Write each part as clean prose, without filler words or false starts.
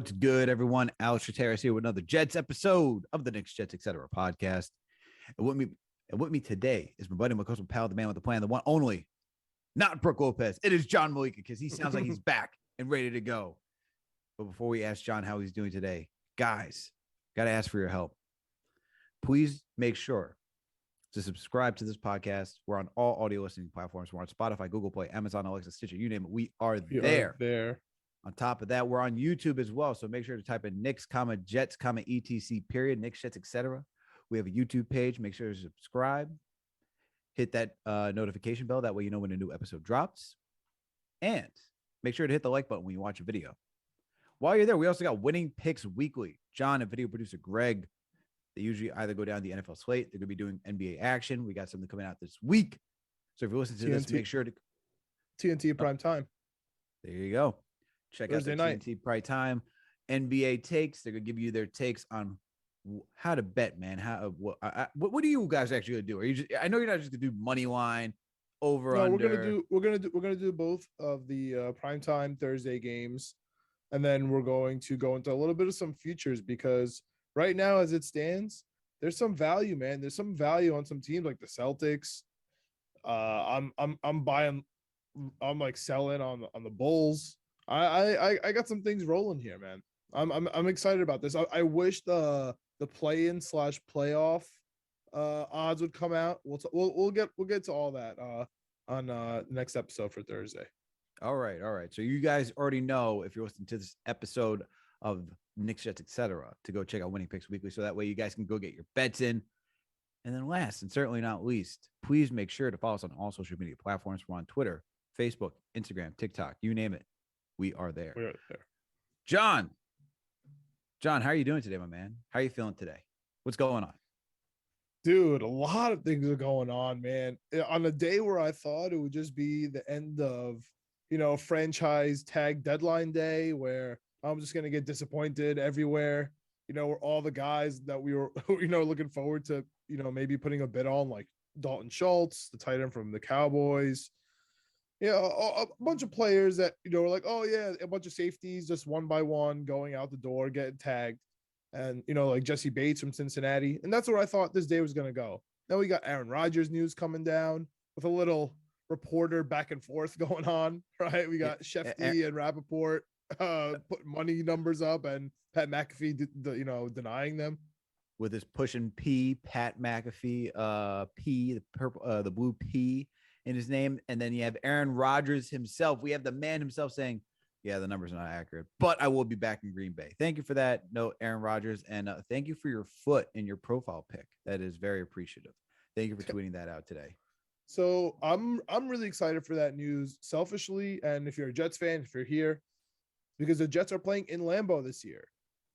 What's good, everyone? Alex Trataros here with another Jets episode of the Knicks, Jets, etc. podcast. And with me today is my buddy, my close pal, the man with the plan, the one only, not Brooke Lopez. It is John Meleka because he sounds like he's back and ready to go. But before we ask John how he's doing today, guys, got to ask for your help. Please make sure to subscribe to this podcast. We're on all audio listening platforms. We're on Spotify, Google Play, Amazon, Alexa, Stitcher, you name it. We are there. On top of that, we're on YouTube as well. So make sure to type in Knicks, Jets, etc. period, Knicks, Jets, etc. We have a YouTube page. Make sure to subscribe. Hit that notification bell. That way you know when a new episode drops. And make sure to hit the like button when you watch a video. While you're there, we also got Winning Picks Weekly. John and video producer Greg, they usually either go down the NFL slate. They're going to be doing NBA action. We got something coming out this week. So if you listen to this, make sure to TNT prime time. There you go. Check Thursday out the TNT Prime Time NBA takes. They're gonna give you their takes on how to bet, man. What are you guys actually gonna do? Are you just? I know you're not just gonna do money line over. No, under. we're gonna do both of the primetime Thursday games, and then we're going to go into a little bit of some futures because right now, as it stands, there's some value, man. There's some value on some teams like the Celtics. I'm buying. I'm like selling on the Bulls. I got some things rolling here, man. I'm excited about this. I wish the play-in / playoff odds would come out. We'll get to all that on the next episode for Thursday. All right. So you guys already know if you're listening to this episode of Knicks, Jets, etc. to go check out Winning Picks Weekly, so that way you guys can go get your bets in. And then last and certainly not least, please make sure to follow us on all social media platforms. We're on Twitter, Facebook, Instagram, TikTok, you name it. We are there. We're there. John, how are you doing today, my man? How are you feeling today? What's going on? Dude, a lot of things are going on, man. On a day where I thought it would just be the end of, franchise tag deadline day where I'm just going to get disappointed everywhere, where all the guys that we were, looking forward to, maybe putting a bid on, like Dalton Schultz, the tight end from the Cowboys. Yeah, a bunch of players that, were like, oh, yeah, a bunch of safeties just one by one going out the door, getting tagged. And, like Jesse Bates from Cincinnati. And that's where I thought this day was going to go. Then we got Aaron Rodgers news coming down with a little reporter back and forth going on, right? We got Shefty and Rappaport putting money numbers up and Pat McAfee, denying them. With his pushing P, Pat McAfee, P, the blue P in his name. And then you have Aaron Rodgers himself. We have the man himself saying, yeah, the numbers are not accurate, but I will be back in Green Bay. Thank you for that note, Aaron Rodgers. And thank you for your foot in your profile pic. That is very appreciative. Thank you for tweeting that out today. So I'm really excited for that news selfishly. And if you're a Jets fan, if you're here, because the Jets are playing in Lambeau this year.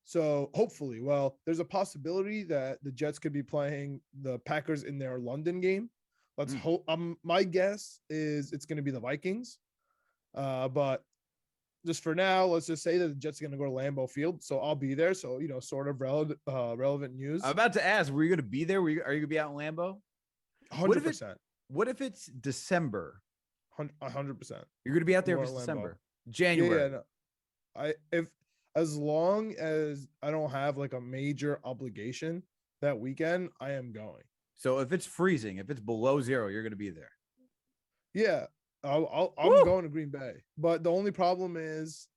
So hopefully, there's a possibility that the Jets could be playing the Packers in their London game. Let's hope. My guess is it's going to be the Vikings, but just for now, let's just say that the Jets are going to go to Lambeau Field. So I'll be there. So sort of relevant news. I'm about to ask, were you going to be there? Are you going to be out in Lambeau? 100%. What if it's December? 100%. You're going to be out there for December, January. Yeah, no. As long as I don't have like a major obligation that weekend, I am going. So if it's freezing, if it's below 0, you're going to be there. Yeah, I'm going to Green Bay. But the only problem is,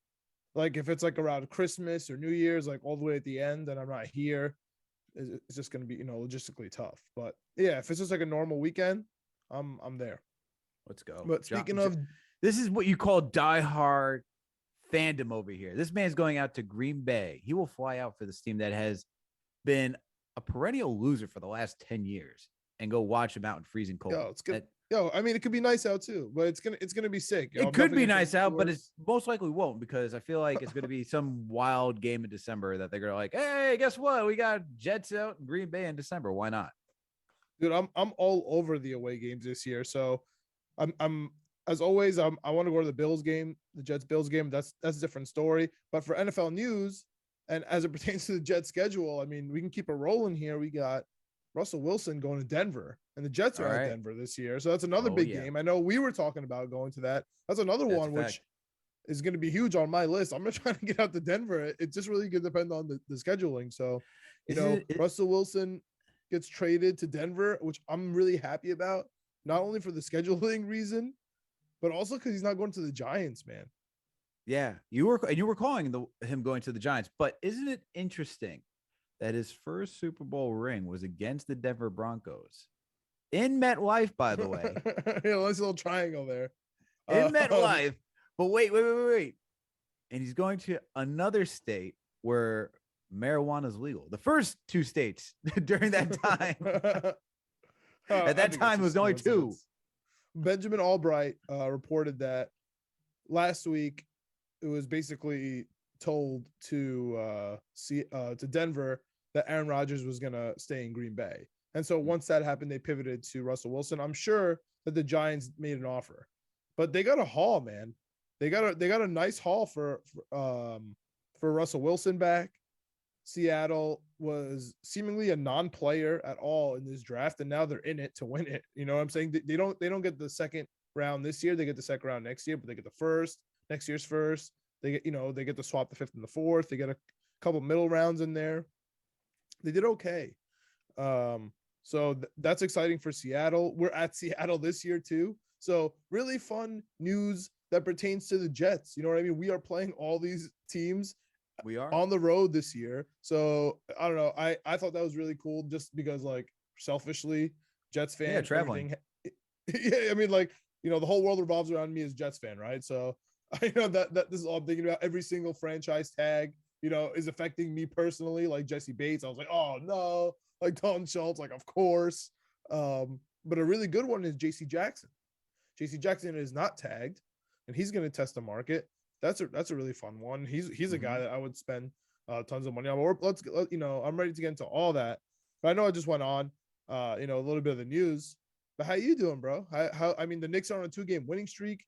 like, if it's like around Christmas or New Year's, like all the way at the end, and I'm not here, it's just going to be, logistically tough. But yeah, if it's just like a normal weekend, I'm there. Let's go. But speaking of, this is what you call diehard fandom over here. This man's going out to Green Bay. He will fly out for this team that has been a perennial loser for the last 10 years and go watch him out in freezing cold. It's good. I mean, it could be nice out too, but it's gonna be sick. It could be nice out, but it's most likely won't, because I feel like it's gonna be some wild game in December that they're gonna like, hey, guess what? We got Jets out in Green Bay in December. Why not? Dude, I'm all over the away games this year. So I'm as always, I want to go to the Bills game, the Jets Bills game. That's a different story. But for NFL news, and as it pertains to the Jets schedule, I mean, we can keep it rolling here. We got Russell Wilson going to Denver, and the Jets are at Denver this year. So that's another big game. I know we were talking about going to that. That's another one, which is going to be huge on my list. I'm not trying to get out to Denver. It just really could depend on the scheduling. So, Russell Wilson gets traded to Denver, which I'm really happy about, not only for the scheduling reason, but also because he's not going to the Giants, man. Yeah, you were calling him going to the Giants, but isn't it interesting that his first Super Bowl ring was against the Denver Broncos in MetLife, by the way. Nice little triangle there. In MetLife. But wait. And he's going to another state where marijuana is legal. The first two states during that time. At that time, it was only two. Benjamin Albright reported that last week it was basically told to Denver that Aaron Rodgers was going to stay in Green Bay. And so once that happened, they pivoted to Russell Wilson. I'm sure that the Giants made an offer, but they got a haul, man. They got a nice haul for Russell Wilson back. Seattle was seemingly a non-player at all in this draft, and now they're in it to win it. You know what I'm saying? They don't get the second round this year. They get the second round next year, but they get the first, next year's first. They get to swap the fifth and the fourth. They get a couple middle rounds in there. They did okay. So that's exciting for Seattle. We're at Seattle this year too. So really fun news that pertains to the Jets. You know what I mean? We are playing all these teams. We are on the road this year. So I don't know. I thought that was really cool just because, like, selfishly, Jets fan. Yeah, traveling. Yeah, I mean, like, the whole world revolves around me as Jets fan, right? So I know that this is all I'm thinking about. Every single franchise tag, is affecting me personally. Like Jesse Bates, I was like, oh no. Like Don Schultz, like, of course. But a really good one is JC Jackson. JC Jackson is not tagged, and he's going to test the market. That's a really fun one. He's a guy that I would spend tons of money on. I'm ready to get into all that. But I know I just went on, a little bit of the news. But how you doing, bro? I mean, the Knicks are on a 2-game winning streak.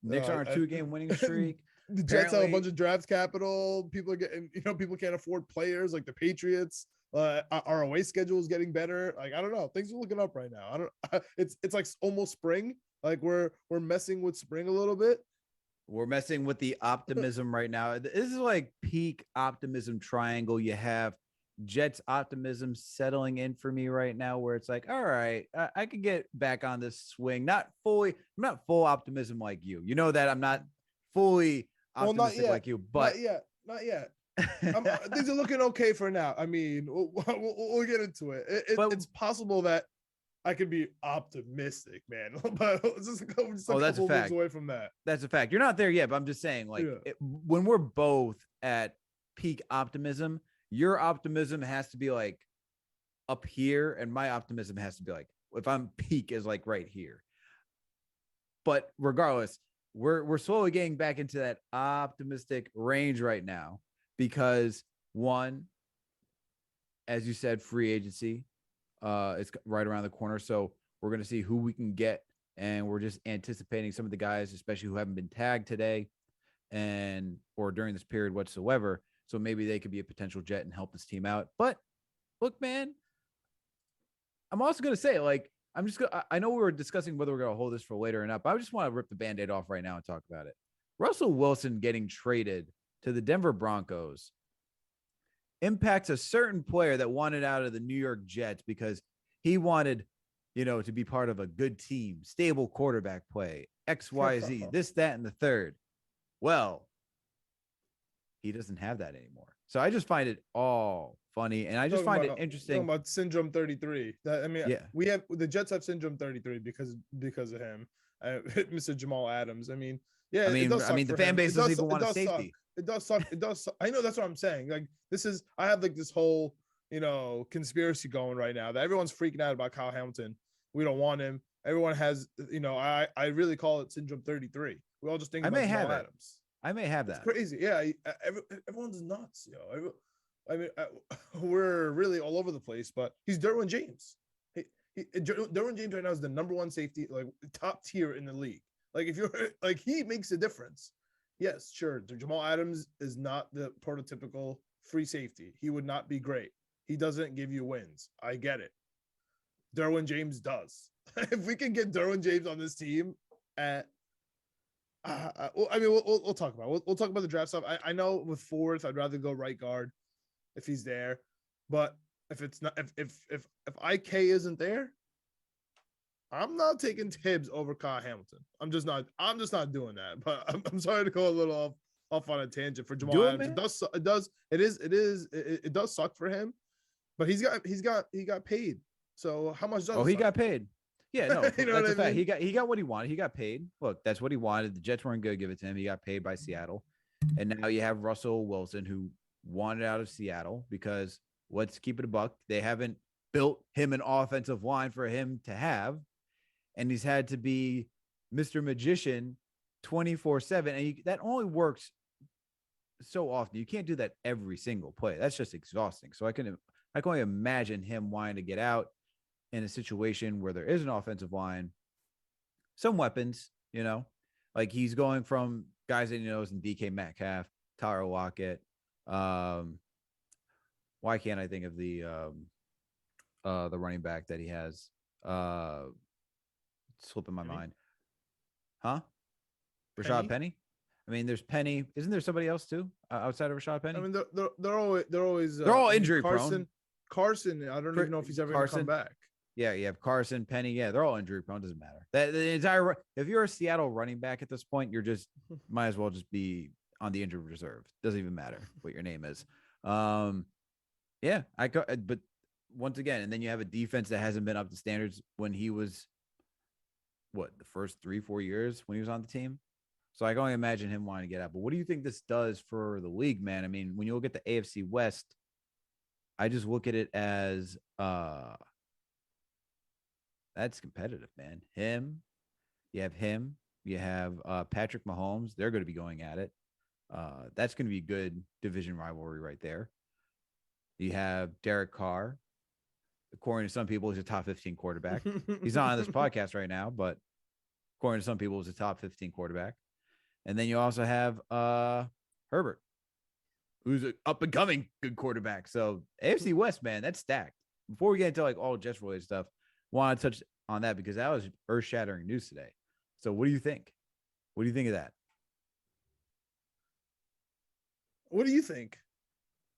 Knicks are on a 2-game winning streak. The Jets have a bunch of draft capital. People are getting, people can't afford players like the Patriots. Our away schedule is getting better. Like, I don't know. Things are looking up right now. It's like almost spring. Like we're messing with spring a little bit. We're messing with the optimism right now. This is like peak optimism triangle. You have Jets optimism settling in for me right now, where it's like, all right, I could get back on this swing. I'm not full optimism like you. You know that I'm not fully optimistic like you, but not yet. Things are looking okay for now. I mean, we'll get into it. It's possible that I could be optimistic, man. But just a couple moves away from that. That's a fact. You're not there yet, but I'm just saying, like, when we're both at peak optimism, your optimism has to be like up here, and my optimism has to be like, if I'm peak is like right here. But regardless, we're slowly getting back into that optimistic range right now because, one, as you said, free agency. It's right around the corner. So we're going to see who we can get. And we're just anticipating some of the guys, especially who haven't been tagged today or during this period whatsoever. So maybe they could be a potential Jet and help this team out. But look, man, I'm also going to say, like, I know we were discussing whether we're going to hold this for later or not, but I just want to rip the Band-Aid off right now and talk about it. Russell Wilson getting traded to the Denver Broncos impacts a certain player that wanted out of the New York Jets because he wanted, to be part of a good team, stable quarterback play, XYZ, this, that, and the third. Well, he doesn't have that anymore. So I just find it all funny, and I just find it interesting. Talking about Syndrome 33. We have the Jets have Syndrome 33 because of him, Mr. Jamal Adams. I mean, the fan base doesn't even want a safety. It does suck. It does. I know, that's what I'm saying. Like, I have like this whole, conspiracy going right now that everyone's freaking out about Kyle Hamilton. We don't want him. Everyone has, I really call it Syndrome 33. We all just think about Jamal Adams. I may have that. It's crazy. Yeah. Everyone's nuts. We're really all over the place, but he's Derwin James. Derwin James right now is the number one safety, like top tier in the league. Like, if you're like, he makes a difference. Yes, sure. Jamal Adams is not the prototypical free safety. He would not be great. He doesn't give you wins. I get it. Derwin James does. If we can get Derwin James on this team, Well, I mean, we'll talk about it. We'll talk about the draft stuff. I know with fourth, I'd rather go right guard if he's there, but if it's not, if IK isn't there, I'm not taking Tibbs over Kyle Hamilton. I'm just not. I'm just not doing that. But I'm sorry to go a little off on a tangent for Jamal Do it, Adams. man. It does suck for him, but he got paid. So how much does Oh, it he suck? got paid. Yeah, no, You know that's what a I fact. mean? He got what he wanted. He got paid. Look, that's what he wanted. The Jets weren't going to give it to him. He got paid by Seattle, and now you have Russell Wilson, who wanted out of Seattle because let's keep it a buck. They haven't built him an offensive line for him to have, and he's had to be Mr. Magician 24/7, and that only works so often. You can't do that every single play. That's just exhausting. So I can only imagine him wanting to get out in a situation where there is an offensive line, some weapons, like he's going from guys that he knows in DK Metcalf, Tyler Lockett. Why can't I think of the running back that he has? Slipping my mind. Huh? Rashad Penny? I mean, there's Penny. Isn't there somebody else too outside of Rashad Penny? I mean, they're always they're all I mean, injury prone. Carson, I don't even know if he's ever going to come back. Yeah, you have Carson, Penny. Yeah, they're all injury prone. Doesn't matter. The entire if you're a Seattle running back at this point, you're just might as well just be on the injured reserve. Doesn't even matter what your name is. Yeah, but once again, and then you have a defense that hasn't been up to standards when he was the first 3-4 years when he was on the team. So I can only imagine him wanting to get out. But what do you think this does for the league, man? I mean, when you look at the AFC West, I just look at it as that's competitive, man. You have Patrick Mahomes. They're going to be going at it. That's going to be a good division rivalry right there. You have Derek Carr. According to some people, he's a top 15 quarterback. He's not on this podcast right now, but according to some people, he's a top 15 quarterback. And then you also have Herbert, who's an up-and-coming good quarterback. So AFC West, man, that's stacked. Before we get into like all Jets-related stuff, want to touch on that because that was earth-shattering news today. So what do you think? What do you think of that? What do you think?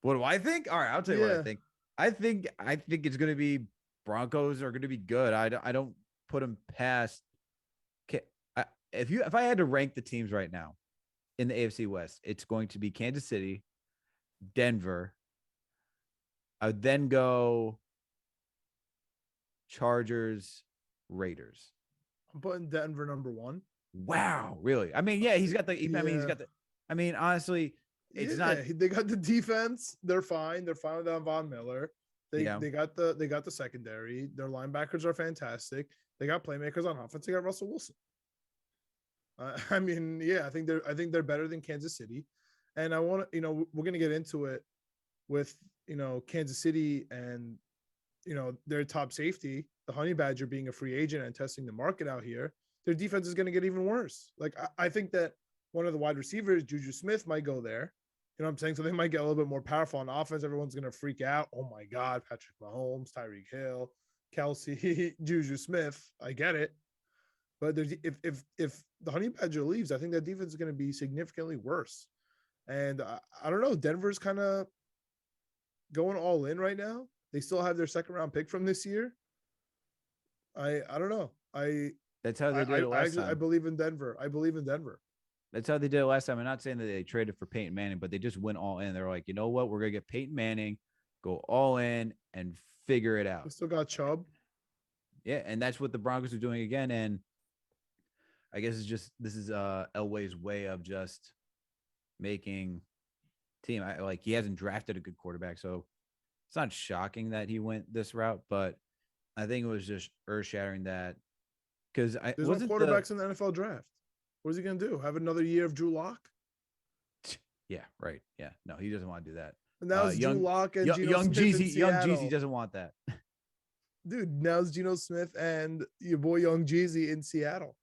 What do I think? All right, I'll tell you what I think. I think it's going to be Broncos are going to be good. I don't put them past. If I had to rank the teams right now in the AFC West, it's going to be Kansas City, Denver. I would then go Chargers, Raiders. I'm putting Denver number 1. Wow, really? I mean, yeah, he's got the. I mean, he's got the. I mean, honestly, it's not. They got the defense. They're fine. They're fine without Von Miller. They got the secondary. Their linebackers are fantastic. They got playmakers on offense. They got Russell Wilson. I mean, yeah, I think they're better than Kansas City, and I want to, we're gonna get into it with Kansas City and their top safety, the Honey Badger, being a free agent and testing the market out here. Their defense is gonna get even worse. Like I think that one of the wide receivers, Juju Smith, might go there. You know what I'm saying? So they might get a little bit more powerful on offense. Everyone's gonna freak out. Oh my God, Patrick Mahomes, Tyreek Hill, Kelsey, Juju Smith. I get it. But if the Honey Badger leaves, I think that defense is going to be significantly worse. And I don't know. Denver's kind of going all in right now. They still have their second round pick from this year. I don't know. That's how they did it last time. I believe in Denver. That's how they did it last time. I'm not saying that they traded for Peyton Manning, but they just went all in. They're like, you know what? We're going to get Peyton Manning, go all in, and figure it out. We still got Chubb. Yeah, and that's what the Broncos are doing again. And I guess this is Elway's way of just making team. He hasn't drafted a good quarterback, so it's not shocking that he went this route. But I think it was just earth-shattering that because there's no quarterbacks in the NFL draft. What is he going to do? Have another year of Drew Lock? Yeah, right. Yeah, no, he doesn't want to do that. And now it's Drew Lock and young Jeezy doesn't want that. Dude, now it's Geno Smith and your boy Young Jeezy in Seattle.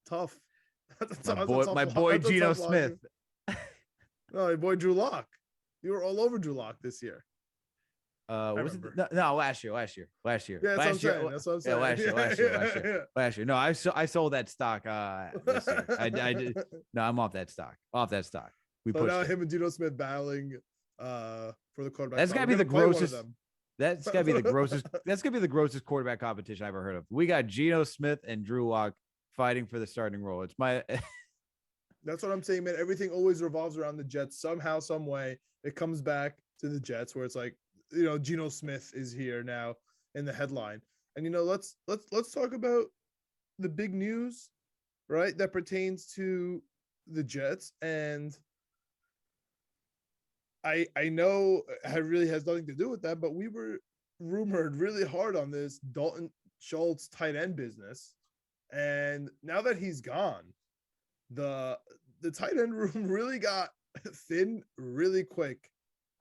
Tough. My boy Geno Smith. No, your boy Drew Lock. You were all over Drew Lock this year. I Was it remember. no, last year. Yeah, that's what I'm saying. That's what I'm saying. Last year. No, I sold that stock this year. I did. No, I'm off that stock. We So pushed now it. him and Geno Smith battling for the quarterback That's spot. gotta We're be the gonna play one of grossest. them. That's gotta be the grossest. That's gonna be the grossest quarterback competition I've ever heard of. We got Geno Smith and Drew Lock fighting for the starting role. It's my That's what I'm saying, man. Everything always revolves around the Jets. Somehow, some way, it comes back to the Jets, where it's like, Geno Smith is here now in the headline. And let's talk about the big news, right? That pertains to the Jets. And I know it really has nothing to do with that, but we were rumored really hard on this Dalton Schultz tight end business. And now that he's gone, the tight end room really got thin really quick.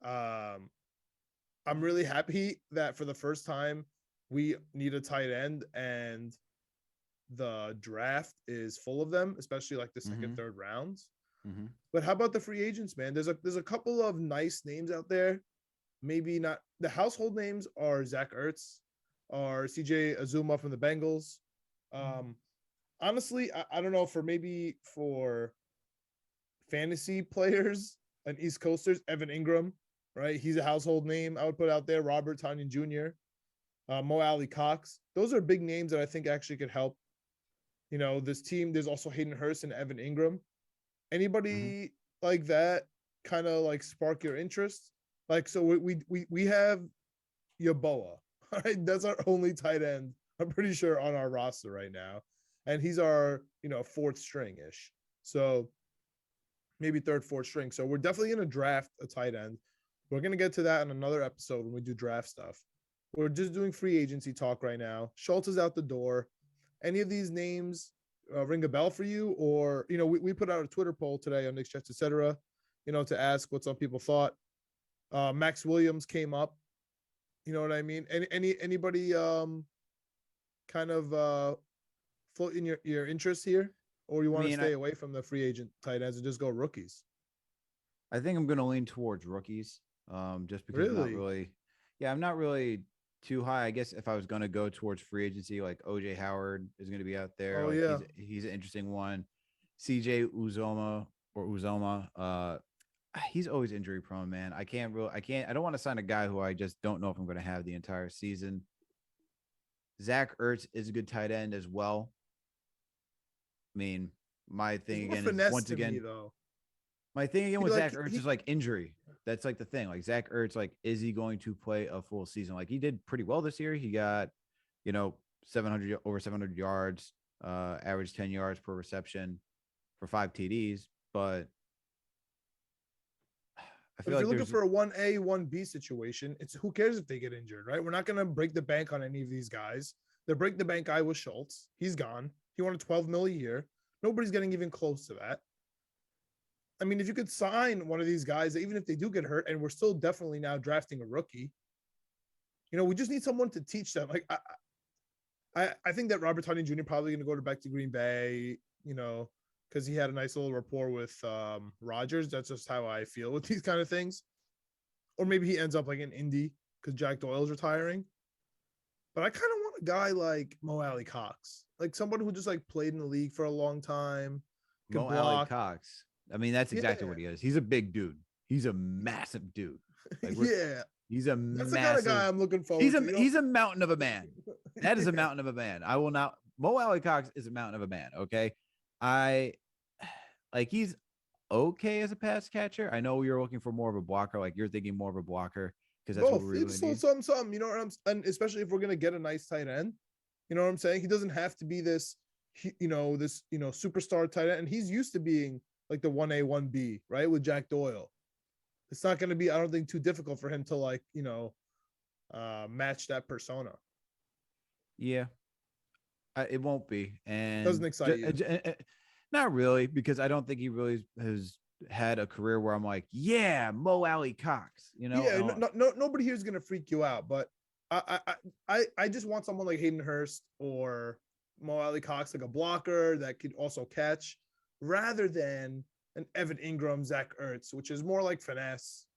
I'm really happy that for the first time we need a tight end, and the draft is full of them, especially like the second, third rounds. But how about the free agents, man? There's a couple of nice names out there. Maybe not the household names are Zach Ertz or CJ Azuma from the Bengals. Honestly, I don't know, for fantasy players and East Coasters, Evan Ingram, right? He's a household name I would put out there. Robert Tonyan Jr., Mo Alley Cox. Those are big names that I think actually could help, this team. There's also Hayden Hurst and Evan Ingram. Anybody like that kind of like spark your interest? Like, so we have Yaboa, right? That's our only tight end, I'm pretty sure, on our roster right now. And he's our, fourth string ish. So maybe third, fourth string. So we're definitely going to draft a tight end. We're going to get to that in another episode when we do draft stuff. We're just doing free agency talk right now. Schultz is out the door. Any of these names ring a bell for you? Or, we put out a Twitter poll today on Knicks Jets, etc., to ask what some people thought. Max Williams came up. You know what I mean? Anybody kind of floating your interest here? Or you want to stay away from the free agent tight ends and just go rookies? I think I'm going to lean towards rookies, just because I'm not really too high. I guess if I was going to go towards free agency, like OJ Howard is going to be out there. Oh, like yeah. he's an interesting one. CJ Uzoma, he's always injury prone, man. I don't want to sign a guy who I just don't know if I'm going to have the entire season. Zach Ertz is a good tight end as well. I mean, my thing again is once again, my thing again with Zach Ertz is like injury. That's like the thing. Like Zach Ertz, like, is he going to play a full season? Like he did pretty well this year. He got, over 700 yards, average 10 yards per reception for 5 TDs. But if you're looking for a 1A, 1B situation, it's who cares if they get injured, right? We're not going to break the bank on any of these guys. The break the bank guy was Schultz. He's gone. He wanted $12 million a year. Nobody's getting even close to that. I mean, if you could sign one of these guys, even if they do get hurt, and we're still definitely now drafting a rookie, we just need someone to teach them. Like, I think that Robert Tonyan Jr. probably going to go back to Green Bay, because he had a nice little rapport with Rodgers. That's just how I feel with these kind of things. Or maybe he ends up like in Indy because Jack Doyle's retiring. But I kind of want a guy like Mo Alley Cox, like someone who just like played in the league for a long time. Mo Alley Cox. I mean, that's exactly what he is. He's a big dude. He's a massive dude. Like he's a That's the kind of guy I'm looking forward to. He's a mountain of a man. That is a mountain of a man. I will not. Mo Alley Cox is a mountain of a man. Okay, he's okay as a pass catcher. I know you're looking for more of a blocker. Like you're thinking more of a blocker. Because that's what we really need. Some, and especially if we're gonna get a nice tight end, you know what I'm saying? He doesn't have to be this, superstar tight end, and he's used to being like the 1A, 1B, right, with Jack Doyle. It's not gonna be, I don't think, too difficult for him to match that persona. Yeah, it won't be, and doesn't excite you. Not really, because I don't think he really has had a career where I'm like, yeah, Mo Alley Cox, Yeah, nobody here is gonna freak you out, but I just want someone like Hayden Hurst or Mo Alley Cox, like a blocker that could also catch, rather than an Evan Ingram, Zach Ertz, which is more like finesse,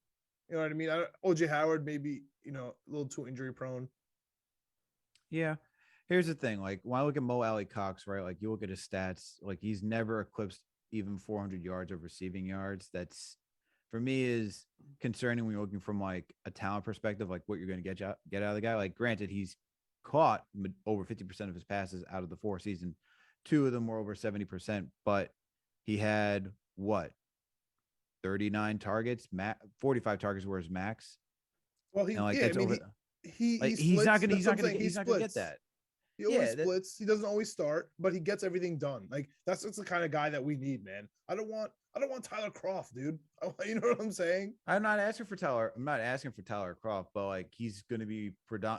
You know what I mean? OJ Howard maybe a little too injury prone. Yeah. Here's the thing. Like when I look at Mo Alley Cox, right? Like you look at his stats, like he's never eclipsed even 400 yards of receiving yards. That's for me is concerning when you're looking from like a talent perspective, like what you're going to get out of the guy. Like granted, he's caught over 50% of his passes out of the 4 season. 2 of them were over 70%, but he had what 39 targets, 45 targets were his max. Well, And like I that's mean, over. he Like splits. That's what I'm saying. He he's not gonna get splits. that. He always Yeah, splits. He doesn't always start, but he gets everything done. Like that's the kind of guy that we need, man. I don't want Tyler Croft, dude. You know what I'm saying? I'm not asking for Tyler. I'm not asking for Tyler Croft, but like he's going to be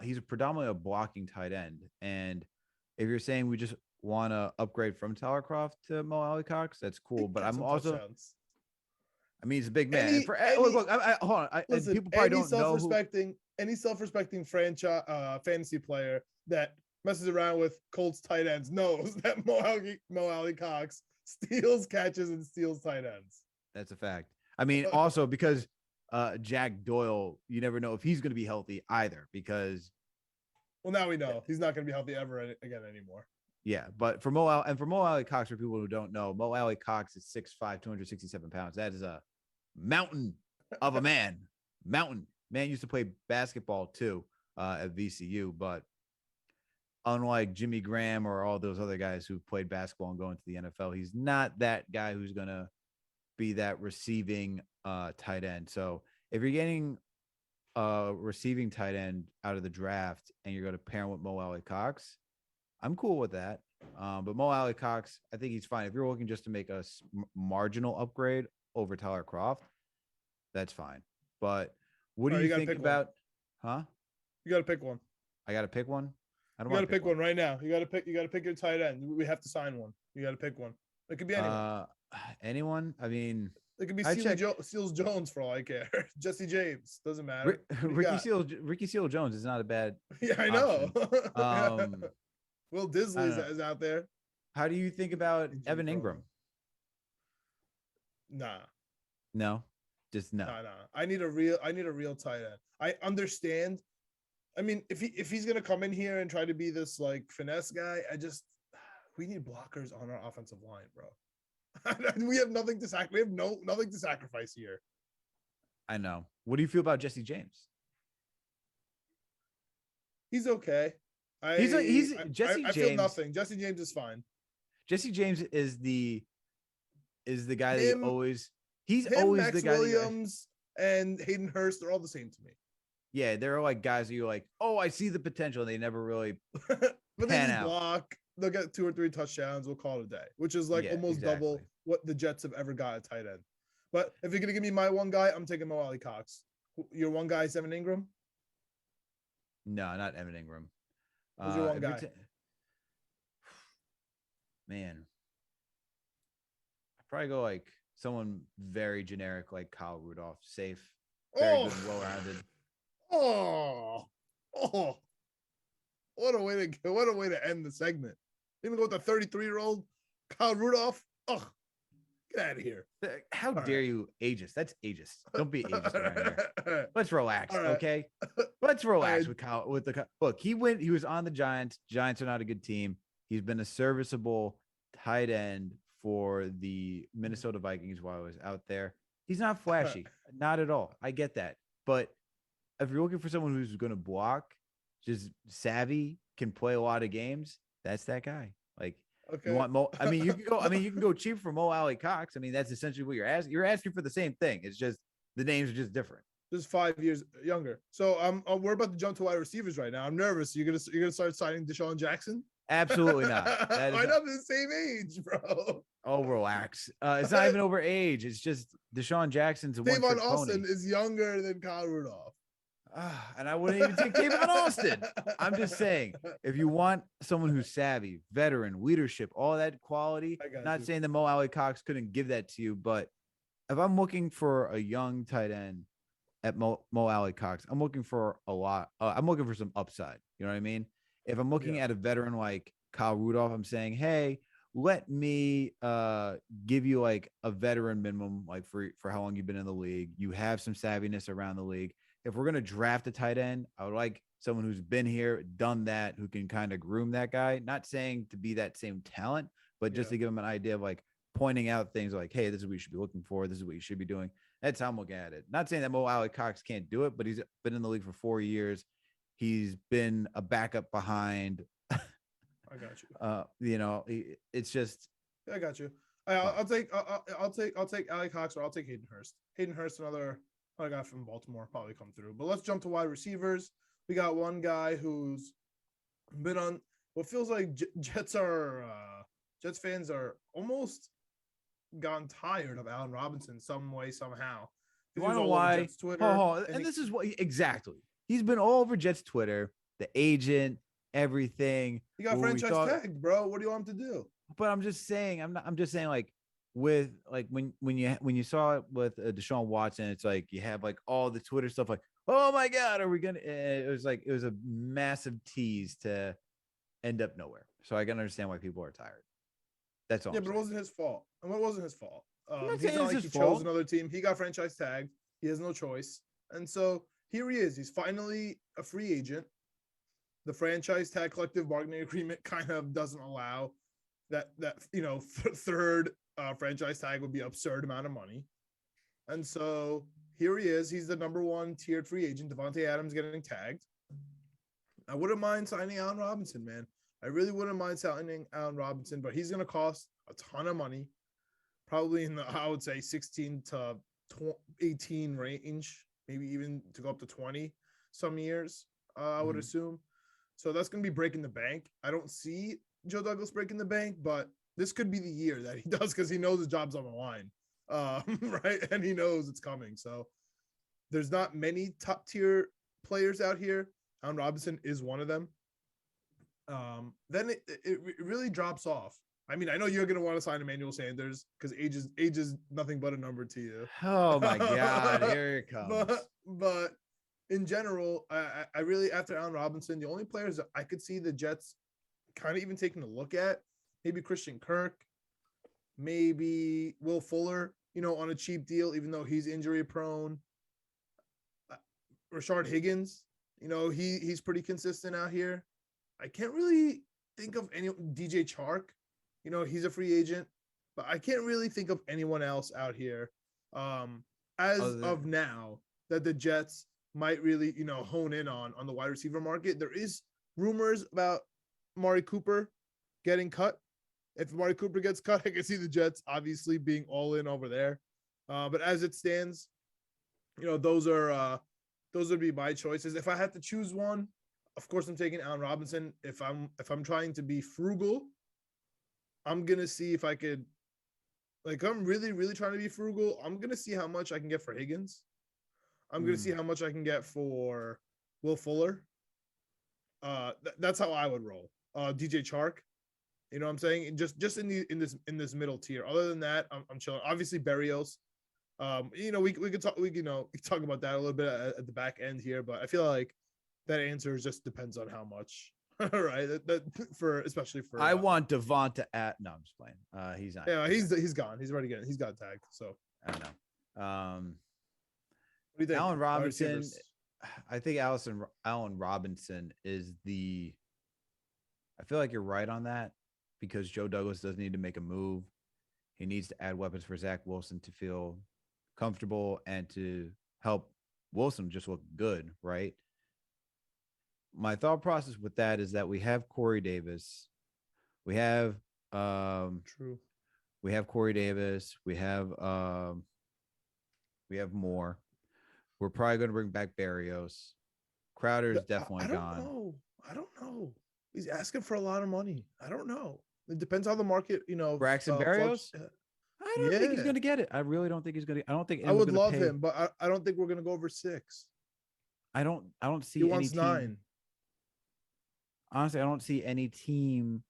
he's predominantly a blocking tight end. And if you're saying we just want to upgrade from Tyler Croft to Mo Alley Cox, that's cool. But Get I'm some also, touchdowns. I mean, he's a big man. And Any for any look, hold on. And listen, people probably don't know who. any self-respecting franchise fantasy player that messes around with Colts tight ends knows that Mo Alley Cox steals catches and steals tight ends. That's a fact. I mean, also because Jack Doyle, you never know if he's going to be healthy either. Because well, now we know he's not going to be healthy ever again anymore. Yeah, but for Mo Alley Cox, for people who don't know, Mo Alley Cox is 6'5", 267 pounds. That is a mountain of a man. Mountain. Man used to play basketball too at VCU, but unlike Jimmy Graham or all those other guys who played basketball and go into the NFL, he's not that guy who's going to be that receiving tight end. So if you're getting a receiving tight end out of the draft and you're going to pair him with Mo Alley Cox, I'm cool with that. But Mo Alley Cox, I think he's fine. If you're looking just to make a marginal upgrade over Tyler Croft, that's fine. But what do you think about? Huh? You got to pick one. I got to pick one. I don't. You got to pick one right now. You got to pick. You got to pick your tight end. We have to sign one. You got to pick one. It could be anyone. Anyone? I mean, it could be Seals Jones for all I care. Jesse James doesn't matter. Ricky Seals Jones is not a bad. Yeah, I know. Will Disley is out there. How do you think about Evan Ingram? Nah. No, just no. Nah. I need a real tight end. I understand. I mean, if he's gonna come in here and try to be this like finesse guy, we need blockers on our offensive line, bro. We have nothing to sacrifice. We have nothing to sacrifice here. I know. What do you feel about Jesse James? He's okay. I feel nothing. Jesse James is fine. Jesse James is the guy that always Max the guy. Williams and Hayden Hurst are all the same to me. Yeah, they're like guys that you're like, oh, I see the potential. They never really but they just block. They'll get 2 or 3 touchdowns. We'll call it a day, which is like almost double what the Jets have ever got at tight end. But if you're gonna give me my one guy, I'm taking Mo Alley Cox. Your one guy is Evan Ingram? No, not Evan Ingram. Who's your one guy? Man, I'd probably go like someone very generic, like Kyle Rudolph, safe, very good, well-rounded. What a way to end the segment. Even go with the 33-year-old Kyle Rudolph. Oh, get out of here. How dare you ageist? That's ageist. Don't be ageist around here. Let's relax, okay? Let's relax with Kyle. Look, he was on the Giants. Giants are not a good team. He's been a serviceable tight end for the Minnesota Vikings while I was out there. He's not flashy, not at all. I get that. But if you're looking for someone who's going to block, just savvy, can play a lot of games, that's that guy. Like, you want Mo? I mean, you can go cheap for Mo Alley Cox. I mean, that's essentially what you're asking. You're asking for the same thing. It's just the names are just different. Just 5 years younger. So we're about to jump to wide receivers right now. I'm nervous. You're gonna start signing Deshaun Jackson? Absolutely not. That is not the same age, bro. Oh, relax. It's not even over age. It's just Deshaun Jackson's a Tavon Austin is younger than Kyle Rudolph. And I wouldn't even take Tavon Austin. I'm just saying, if you want someone who's savvy, veteran, leadership, all that quality, not saying that Mo Alley Cox couldn't give that to you, but if I'm looking for a young tight end at Mo Alley Cox, I'm looking for a lot. I'm looking for some upside. You know what I mean? If I'm looking at a veteran like Kyle Rudolph, I'm saying, hey, let me give you like a veteran minimum, like for how long you've been in the league. You have some savviness around the league. If we're gonna draft a tight end, I would like someone who's been here, done that, who can kind of groom that guy. Not saying to be that same talent, but just to give him an idea of like pointing out things like, hey, this is what you should be looking for. This is what you should be doing. That's how I'm looking at it. Not saying that Mo Alley Cox can't do it, but he's been in the league for 4 years. He's been a backup behind. I got you. It's just. I got you. I'll take Alec Cox, or I'll take Hayden Hurst. Hayden Hurst, another guy from Baltimore, probably come through. But let's jump to wide receivers. We got one guy who's been on what feels like Jets fans are almost gotten tired of Allen Robinson some way, somehow. You want to know why? Jets Twitter, and this is what exactly. He's been all over Jets Twitter, the agent, everything. He got franchise tagged, bro. What do you want him to do? But I'm just saying, I'm just saying, like, with like when you saw it with Deshaun Watson, it's like you have like all the Twitter stuff, like, oh my God, are we gonna? It was a massive tease to end up nowhere. So I can understand why people are tired. That's all. Yeah, but it wasn't his fault. And it wasn't his fault. He's not like he chose another team. He got franchise tagged. He has no choice. And so here he is. He's finally a free agent. The franchise tag collective bargaining agreement kind of doesn't allow that third franchise tag would be an absurd amount of money. And so here he is. He's the number one tiered free agent. Devontae Adams getting tagged. I wouldn't mind signing Allen Robinson, man. I really wouldn't mind signing Allen Robinson, but he's going to cost a ton of money, probably in the, I would say, 16 to 18 range, maybe even to go up to 20 some years, I would assume. So that's going to be breaking the bank. I don't see Joe Douglas breaking the bank, but this could be the year that he does because he knows his job's on the line, right? And he knows it's coming. So there's not many top-tier players out here. Allen Robinson is one of them. Then it really drops off. I mean, I know you're going to want to sign Emmanuel Sanders because age is nothing but a number to you. Oh my God, here it comes. But in general, I really, after Allen Robinson, the only players that I could see the Jets kind of even taking a look at, maybe Christian Kirk, maybe Will Fuller, on a cheap deal, even though he's injury prone. Rashard Higgins, he's pretty consistent out here. I can't really think of any DJ Chark. He's a free agent, but I can't really think of anyone else out here of now that the Jets might really, hone in on the wide receiver market. There is rumors about Amari Cooper getting cut. If Amari Cooper gets cut, I can see the Jets obviously being all in over there. But as it stands, those would be my choices. If I had to choose one, of course, I'm taking Allen Robinson. If I'm trying to be frugal, I'm gonna see if I could. Like, I'm really, really trying to be frugal. I'm gonna see how much I can get for Higgins. I'm gonna see how much I can get for Will Fuller. That's how I would roll. DJ Chark, you know what I'm saying? Just in this middle tier. Other than that, I'm chilling. Obviously, Berrios. We could talk about that a little bit at the back end here, but I feel like that answer just depends on how much, right? Especially for. I want Devonta at. No, I'm just playing. He's not. Yeah, he's gone. He's already he's got tagged. So I don't know. What do you think? Allen Robinson. I think Allen Robinson is the. I feel like you're right on that because Joe Douglas does need to make a move. He needs to add weapons for Zach Wilson to feel comfortable and to help Wilson just look good, right? My thought process with that is that we have Corey Davis. We have true. We have Corey Davis. We have more. We're probably going to bring back Berrios. Crowder's definitely gone. I don't know. He's asking for a lot of money. I don't know. It depends how the market, Braxton Berrios. I don't think he's going to get it. I really don't think he's going to. I don't think. I would love him, but I don't think we're going to go over 6. I don't see. He wants 9. Honestly, I don't see any team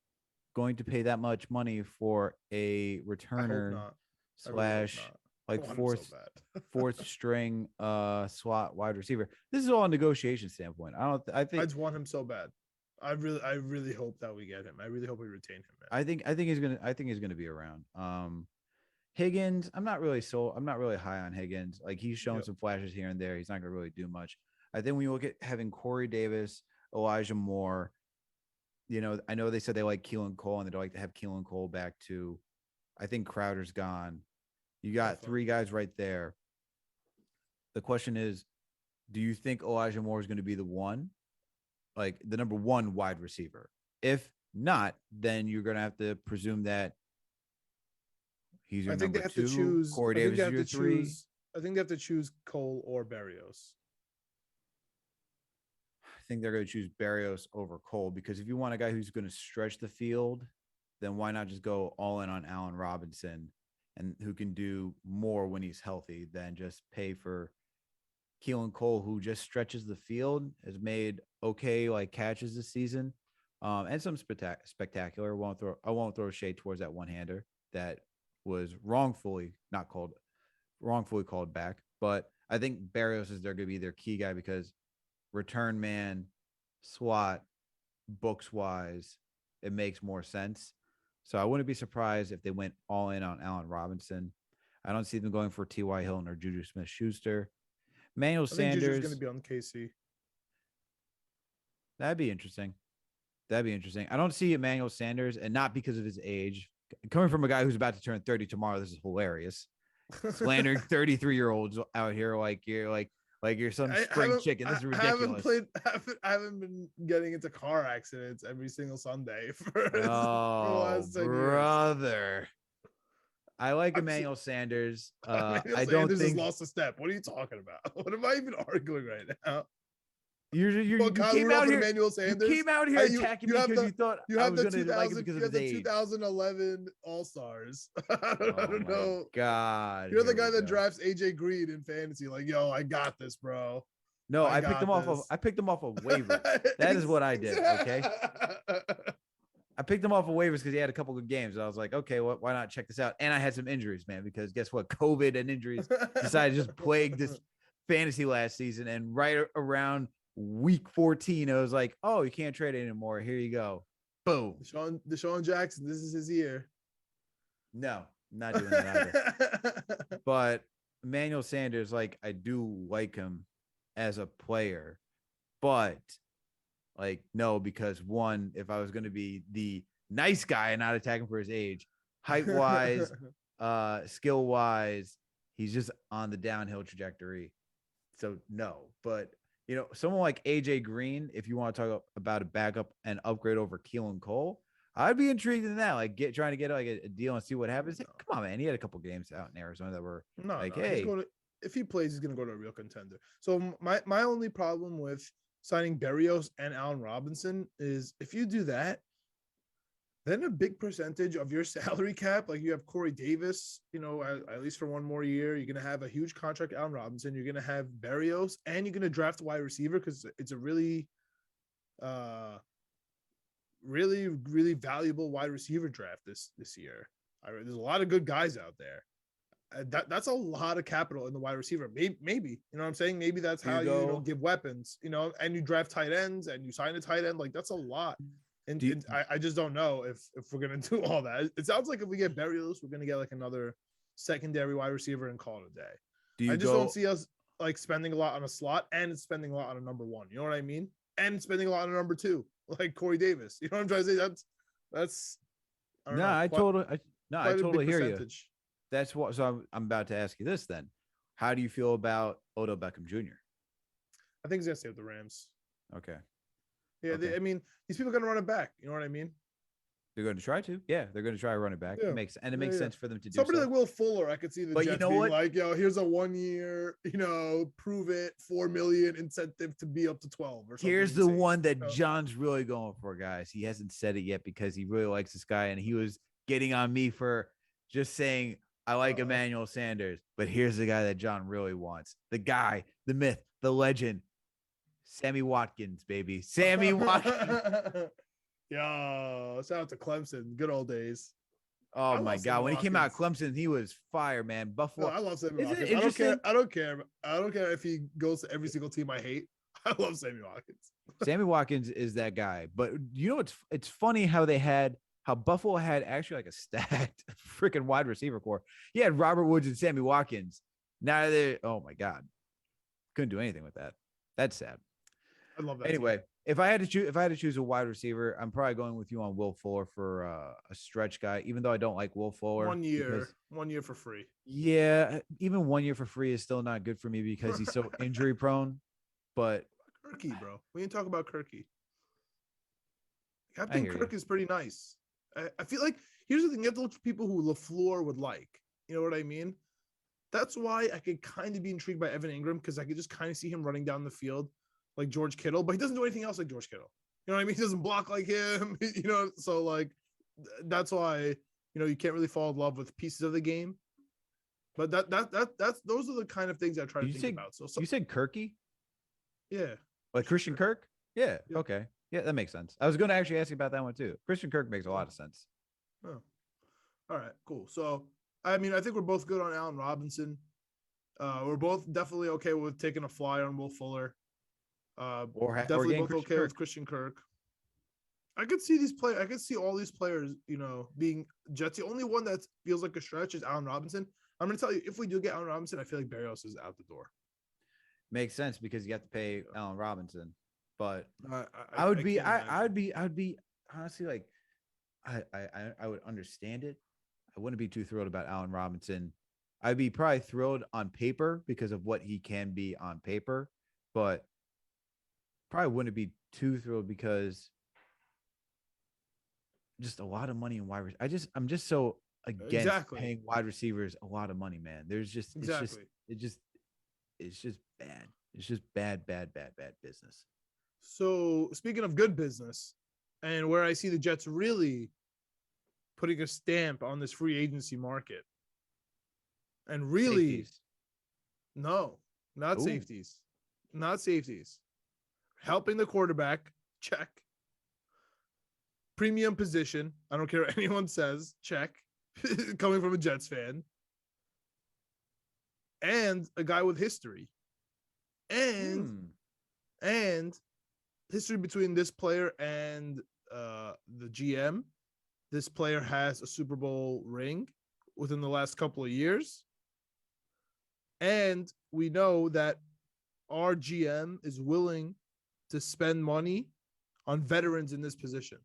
going to pay that much money for a returner / like fourth string slot wide receiver. This is all a negotiation standpoint. I think I just want him so bad. I really hope that we get him. I really hope we retain him, man. I think he's gonna be around. Higgins, I'm not really high on Higgins. Like he's shown Yep. some flashes here and there. He's not gonna really do much. I think when you look at having Corey Davis, Elijah Moore, I know they said they like Keelan Cole and they'd like to have Keelan Cole back too. I think Crowder's gone. You got three guys right there. The question is, do you think Elijah Moore is going to be the one, like the number one wide receiver? If not, then you're going to have to presume that he's your number two. Corey Davis is your three. I think they have to choose Cole or Berrios. I think they're going to choose Berrios over Cole because if you want a guy who's going to stretch the field, then why not just go all in on Allen Robinson and who can do more when he's healthy than just pay for Keelan Cole, who just stretches the field, has made okay like catches this season, and some spectacular. I won't throw shade towards that one-hander that was wrongfully called back. But I think Berrios is going to be their key guy because return man, SWAT, books wise, it makes more sense. So I wouldn't be surprised if they went all in on Allen Robinson. I don't see them going for T.Y. Hilton or Juju Smith-Schuster. Emmanuel Sanders Juju's going to be on KC. That'd be interesting. I don't see Emmanuel Sanders, and not because of his age. Coming from a guy who's about to turn 30 tomorrow, this is hilarious. Slandering 33-year-olds out here like you're some spring chicken. This is ridiculous. I haven't been getting into car accidents every single Sunday for the last 10 brother. Years. I like Emmanuel Sanders. I don't think has lost a step. What are you talking about? What am I even arguing right now? You came out here. Emmanuel Sanders. You came out here attacking me because you thought I was going to like it because of his age. 2011 All-Stars. I don't know. God, you're the guy that drafts AJ Green in fantasy. Like, yo, I got this, bro. No, I picked him off of waivers. That is what I did. Okay. I picked him off of waivers because he had a couple good games. I was like, okay, why not check this out? And I had some injuries, man, because guess what? COVID and injuries decided to just plague this fantasy last season. And right around week 14, I was like, oh, you can't trade anymore. Here you go. Boom. Deshaun Jackson, this is his year. No, I'm not doing that either. But Emmanuel Sanders, like, I do like him as a player, but like, no, because one, if I was going to be the nice guy and not attack him for his age, height-wise, skill-wise, he's just on the downhill trajectory. So, no. But, someone like AJ Green, if you want to talk about a backup and upgrade over Keelan Cole, I'd be intrigued in that. Like, trying to get like a deal and see what happens. Come on, man. He had a couple games out in Arizona that were hey. If he plays, he's going to go to a real contender. So, my only problem with signing Berrios and Allen Robinson is if you do that, then a big percentage of your salary cap, like you have Corey Davis, at least for one more year, you're going to have a huge contract, Allen Robinson, you're going to have Berrios, and you're going to draft a wide receiver because it's a really, really, really valuable wide receiver draft this year. There's a lot of good guys out there. That's a lot of capital in the wide receiver. Maybe, you know what I'm saying? Maybe that's how you give weapons, and you draft tight ends and you sign a tight end. Like, that's a lot. And I just don't know if we're going to do all that. It sounds like if we get Berrios, we're going to get like another secondary wide receiver and call it a day. I just don't see us like spending a lot on a slot and spending a lot on a number one. You know what I mean? And spending a lot on a number two, like Corey Davis. You know what I'm trying to say? That's I totally hear you. That's what. So I'm about to ask you this then. How do you feel about Odell Beckham Jr.? I think he's gonna stay with the Rams. Okay. Yeah, okay. These people are gonna run it back. You know what I mean? They're going to try to. Yeah, they're going to try to run it back. Yeah. It makes sense for them to do. Somebody like Will Fuller, I could see the Jets being like, yo, here's a 1 year, prove it, $4 million incentive to be up to 12 or something. Here's the one that John's really going for, guys. He hasn't said it yet because he really likes this guy, and he was getting on me for just saying I like Emmanuel Sanders, but here's the guy that John really wants. The guy, the myth, the legend, Sammy Watkins, baby. Sammy Watkins. Yo, shout out to Clemson. Good old days. Oh my God. When he came out of Clemson, he was fire, man. Buffalo. No, I love Sammy Watkins. I don't care if he goes to every single team I hate. I love Sammy Watkins. Sammy Watkins is that guy. But you know, it's funny how Buffalo had actually like a stacked freaking wide receiver core. He had Robert Woods and Sammy Watkins. Now they, oh my God, couldn't do anything with that. That's sad. I love that. Anyway, team. if I had to choose a wide receiver, I'm probably going with you on Will Fuller for a stretch guy. Even though I don't like Will Fuller, 1 year for free. yeah, even 1 year for free is still not good for me because he's so injury prone. But Kirky, bro, we didn't talk about Kirky. I Captain hear Kirk you. is pretty nice. I feel like here's the thing: you have to look for people who LaFleur would like. You know what I mean? That's why I could kind of be intrigued by Evan Ingram because I could just kind of see him running down the field like George Kittle, but he doesn't do anything else like George Kittle. You know what I mean? He doesn't block like him. You know, so like that's why you can't really fall in love with pieces of the game. But that's those are the kind of things I try to think about. So you said Kirky, yeah, like Christian Kirk? Yeah. Yep. Okay. Yeah, that makes sense. I was going to actually ask you about that one too. Christian Kirk makes a lot of sense. Oh. All right, cool. So I mean, I think we're both good on Allen Robinson. We're both definitely okay with taking a flyer on Will Fuller. Or Definitely getting both Christian okay Kirk. with Christian Kirk. I could see these players. I could see all these players, being Jets. The only one that feels like a stretch is Allen Robinson. I'm going to tell you, if we do get Allen Robinson, I feel like Barrios is out the door. Makes sense because you have to pay Allen Robinson. But I would be honestly like I would understand it. I wouldn't be too thrilled about Allen Robinson. I'd be probably thrilled on paper because of what he can be on paper, but probably wouldn't be too thrilled because just a lot of money in wide receivers. I'm just so against paying wide receivers a lot of money, man. There's just it's just bad. It's just bad business. So speaking of good business, and where I see the Jets really putting a stamp on this free agency market, and really, Safeties. no, not safeties, not safeties. Helping the quarterback, check. Premium position, I don't care what anyone says, check. Coming from a Jets fan, and a guy with history, and history between this player and the GM. This player has a Super Bowl ring within the last couple of years. And we know that our GM is willing to spend money on veterans in this position.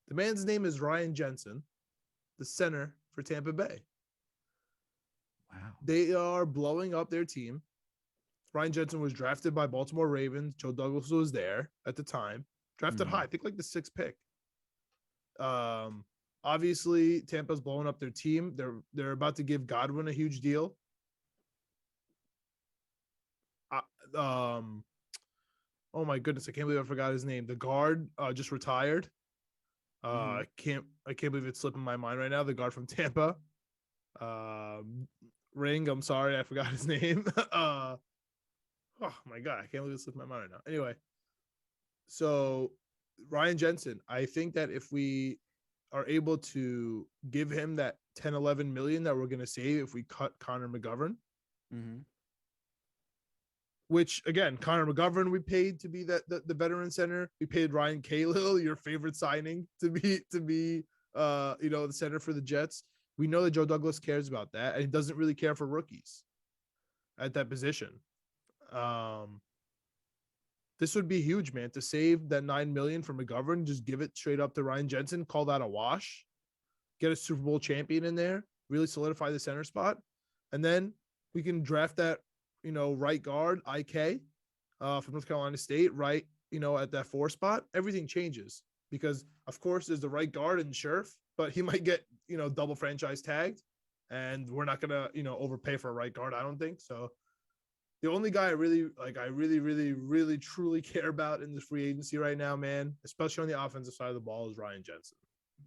The man's name is Ryan Jensen, the center for Tampa Bay. Wow. They are blowing up their team. Ryan Jensen was drafted by Baltimore Ravens. Joe Douglas was there at the time. Drafted high, I think like the 6th pick. Obviously, Tampa's blowing up their team. They're about to give Godwin a huge deal. Oh my goodness, I can't believe I forgot his name. The guard just retired. I can't believe it's slipping my mind right now. The guard from Tampa. Ring, I'm sorry, I forgot his name. Oh my God, I can't believe it slipped my mind right now. Anyway, so Ryan Jensen, I think that if we are able to give him that 10, 11 million that we're going to save if we cut Connor McGovern, which again, Connor McGovern, we paid to be the veteran center. We paid Ryan Cahill, your favorite signing, to be the center for the Jets. We know that Joe Douglas cares about that, and he doesn't really care for rookies at that position. This would be huge, man, to save that $9 million from McGovern, just give it straight up to Ryan Jensen, call that a wash, get a Super Bowl champion in there, really solidify the center spot, and then we can draft that, right guard, IK, from North Carolina State, right, at that 4 spot. Everything changes because, of course, there's the right guard in Scherf, but he might get, double franchise tagged, and we're not gonna, overpay for a right guard, I don't think so. The only guy I really truly care about in this free agency right now, man, especially on the offensive side of the ball, is Ryan Jensen.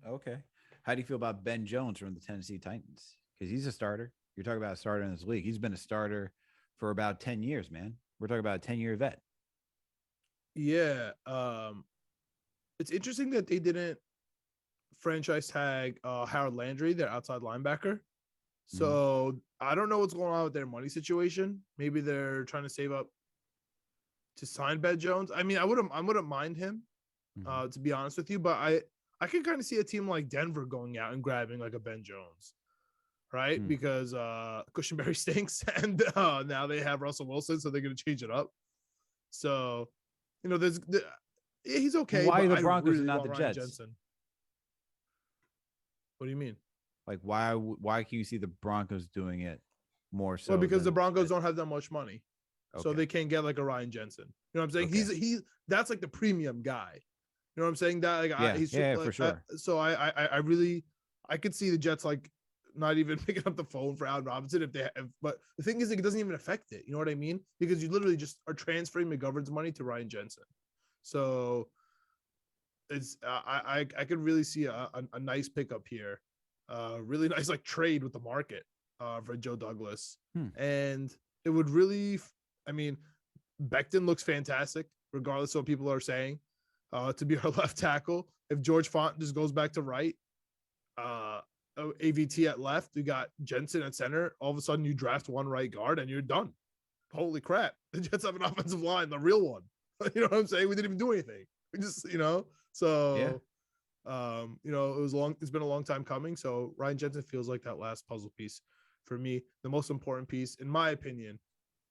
Okay. How do you feel about Ben Jones from the Tennessee Titans? Because he's a starter. You're talking about a starter in this league. He's been a starter for about 10 years, man. We're talking about a 10-year vet. Yeah. It's interesting that they didn't franchise tag Harold Landry, their outside linebacker. So I don't know what's going on with their money situation. Maybe they're trying to save up to sign Ben Jones. I mean, I wouldn't mind him, to be honest with you, but I can kind of see a team like Denver going out and grabbing like a Ben Jones, right? Because Cushenberry stinks, and now they have Russell Wilson, so they're gonna change it up. So, he's okay. Why are but the I Broncos really and not want the Ryan Jets? Jensen. What do you mean? Like, why can you see the Broncos doing it more so? Well, because the than Broncos don't have that much money, so Okay. they can't get like a Ryan Jensen. You know what I'm saying? Okay. He's that's like the premium guy. You know what I'm saying? That like Yeah, like, for sure. So I really could see the Jets like not even picking up the phone for Allen Robinson if they have. But the thing is, like, it doesn't even affect it. You know what I mean? Because you literally just are transferring McGovern's money to Ryan Jensen. So it's I could really see a nice pickup here, really nice like trade with the market for Joe Douglas, and it would really, I mean, Becton looks fantastic regardless of what people are saying, to be our left tackle. If George Font just goes back to right, AVT at left, you got Jensen at center. All of a sudden, you draft one right guard and you're done. Holy crap! The Jets have an offensive line, the real one. You know what I'm saying? We didn't even do anything. We just, so, it's been a long time coming. So Ryan Jensen feels like that last puzzle piece for me, the most important piece, in my opinion,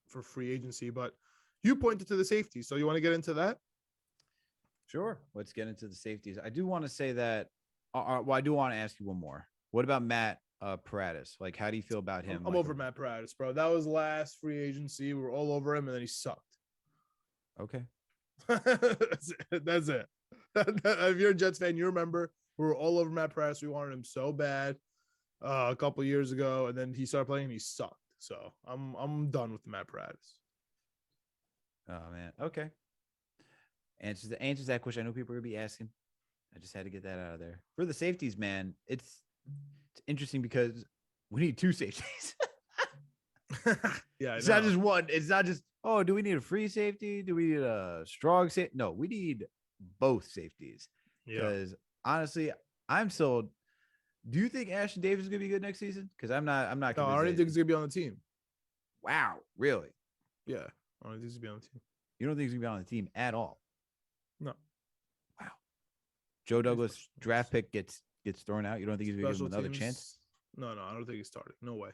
for free agency. But you pointed to the safety. So you want to get into that? Sure. Let's get into the safeties. I do want to say that, I do want to ask you one more. What about Matt Paradis? Like, how do you feel about him? I'm over Matt Paradis, bro. That was last free agency. We were all over him, and then he sucked. Okay. That's it. If you're a Jets fan, you remember we were all over Matt Paradis. We wanted him so bad a couple years ago, and then he started playing and he sucked. So I'm done with Matt Paradis. Oh man. Okay. Answers that question. I know people are gonna be asking. I just had to get that out of there. For the safeties, man, it's interesting because we need two safeties. Yeah, it's not just one. It's not just, oh, do we need a free safety? Do we need a strong safety? No, we need both safeties. Because honestly, I'm sold. Do you think Ashton Davis is gonna be good next season? Because I'm not. No, I don't think he's gonna be on the team. Wow, really? Yeah, I don't think he's gonna be on the team. You don't think he's gonna be on the team at all? No. Wow. Joe Douglas draft pick gets thrown out. You don't think he's gonna give him another chance? No, I don't think he's started. No way.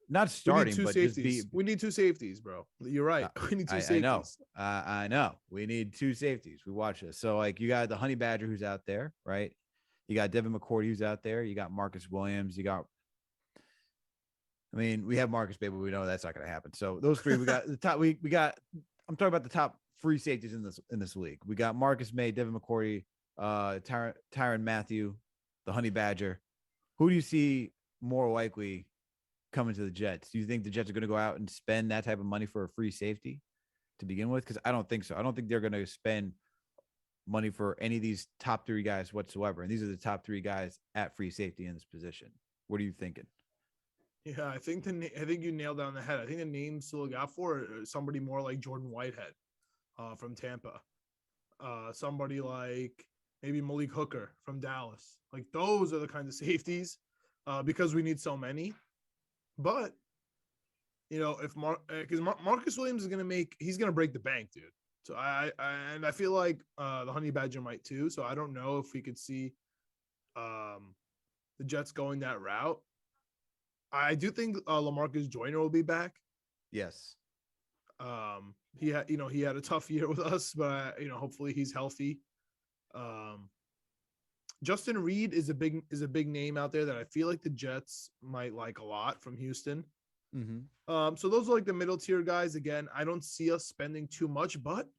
Not starting, but safeties. just be. We need two safeties, bro. You're right. We need two safeties. I know. We need two safeties. We watch this. So, like, you got the Honey Badger who's out there, right? You got Devin McCourty who's out there. You got Marcus Williams. We have Marcus Baby. We know that's not going to happen. So those three, we got the top. We got. I'm talking about the top free safeties in this league. We got Marcus May, Devin McCourty, Tyrann Mathieu, the Honey Badger. Who do you see more likely coming to the Jets? Do you think the Jets are going to go out and spend that type of money for a free safety to begin with? Because I don't think so. I don't think they're going to spend money for any of these top three guys whatsoever. And these are the top three guys at free safety in this position. What are you thinking? Yeah, I think you nailed that on the head. I think the names to look out for are somebody more like Jordan Whitehead from Tampa. Somebody like maybe Malik Hooker from Dallas. Like, those are the kinds of safeties because we need so many. But, if Marcus Williams is he's going to break the bank, dude. So I feel like the Honey Badger might too. So I don't know if we could see the Jets going that route. I do think LaMarcus Joyner will be back. Yes. He had a tough year with us, but hopefully he's healthy. Justin Reed is a big name out there that I feel like the Jets might like a lot from Houston. Mm-hmm. So those are like the middle tier guys. Again, I don't see us spending too much, but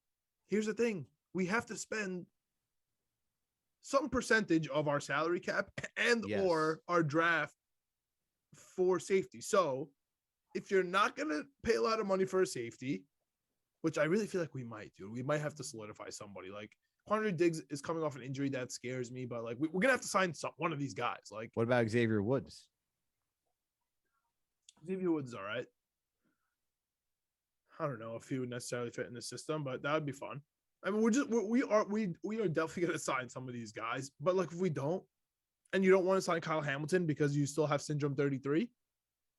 here's the thing: we have to spend some percentage of our salary cap or our draft for safety. So if you're not going to pay a lot of money for a safety, which I really feel like we might do, we might have to solidify somebody. Like, Quandre Diggs is coming off an injury that scares me, but like we're going to have to sign one of these guys. Like, what about Xavier Woods? Xavier Woods is all right. I don't know if he would necessarily fit in the system, but that would be fun. I mean, we are definitely going to sign some of these guys, but like if we don't, and you don't want to sign Kyle Hamilton because you still have syndrome 33,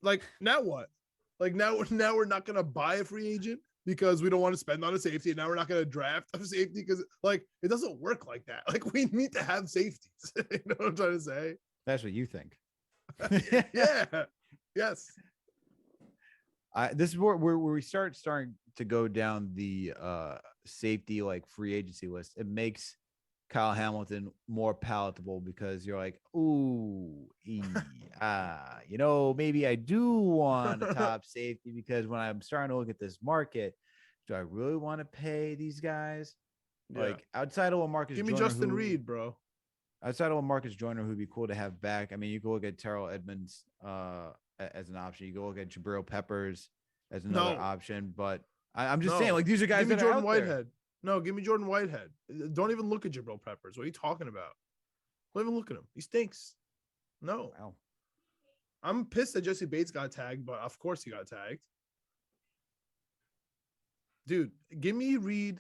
like now what? Like now we're not going to buy a free agent because we don't want to spend on a safety. And now we're not going to draft a safety because like it doesn't work like that. Like we need to have safeties. You know what I'm trying to say? That's what you think. Yeah. Yes. This is where we starting to go down the safety like free agency list. It makes Kyle Hamilton more palatable because you're like, ooh, maybe I do want a top safety because when I'm starting to look at this market, do I really want to pay these guys? Yeah. Like outside of Marcus Give me Joyner, Justin Reed, bro. Outside of Marcus Joyner, who'd be cool to have back. I mean, you can look at Terrell Edmonds as an option. You can look at Jabril Peppers as another option. But I'm just saying, like, these are guys. Give me that Jordan are out Whitehead. There. No, give me Jordan Whitehead. Don't even look at Jabril Peppers. What are you talking about? Don't even look at him. He stinks. No. Wow. I'm pissed that Jesse Bates got tagged, but of course he got tagged. Dude, give me Reed.